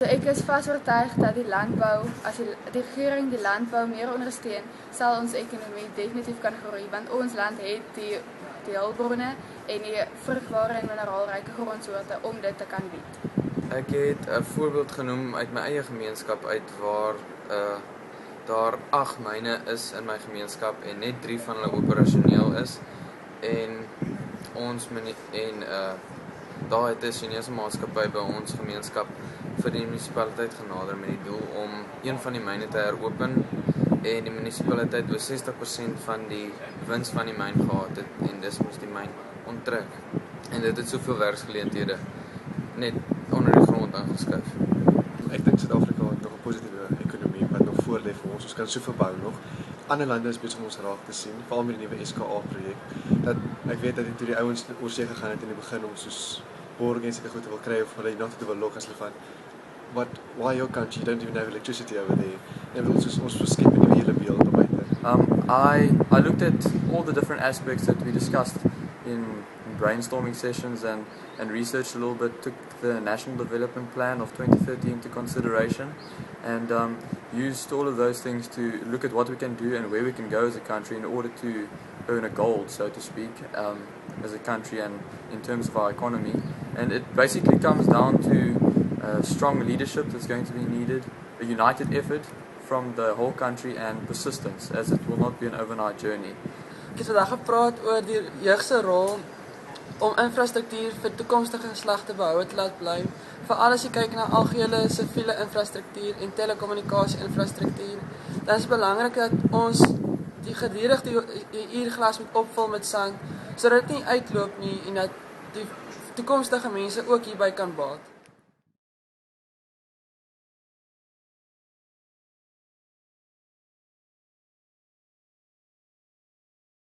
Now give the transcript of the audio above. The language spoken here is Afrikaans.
Ek is vas oortuig dat die landbou, as die regering die landbou meer ondersteun, sal ons ekonomie definitief kan groei, want ons land het die hulpbronne en die vrugware en mineraalryke grondsoorte om dit te kan bied. Ek het 'n voorbeeld genoem uit my eie gemeenskap uit waar daar 8 myne is in my gemeenskap en net 3 van hulle operasioneel is en daar het 'n Chinese maatskappy by ons gemeenskap vir die munisipaliteit genader met die doel om een van die myne te heropen en die munisipaliteit oor 60% van die wins van die myn gehad het en dis moes die myn onttrek. En dit het soveel werksgeleenthede net onder die grond ingeskuif. Ek dink Suid-Afrika het nog 'n positiewe ekonomie wat nog voor lê vir ons. Ons kan soveel bou nog. Ander lande is besig om ons raak te sien, veral met die nuwe SKA-projek. Dat ek weet dat toe die ouens oor see gegaan het in die begin om soos borg en seker goed te wil kry of hulle not te wil lok as hulle van why your country, you don't even have electricity over there. En wil ons verskep in die hele beeld op buite. I looked at all the different aspects that we discussed in brainstorming sessions and researched a little bit, took the National Development Plan of 2030 into consideration and used all of those things to look at what we can do and where we can go as a country in order to earn a gold, so to speak, as a country and in terms of our economy. And it basically comes down to strong leadership that's going to be needed, a united effort from the whole country and persistence, as it will not be an overnight journey. Ek het vandag gepraat oor die jeug se rol om infrastruktuur vir toekomstige geslagte behoue te laat bly. Veral as jy kyk na algehele siviele infrastruktuur en telekommunikasie infrastruktuur, dan is dit belangrik dat ons gedurig die uurglas moet opvul met sand, sodat dit nie uitloop nie en dat die toekomstige mense ook hierby kan baat.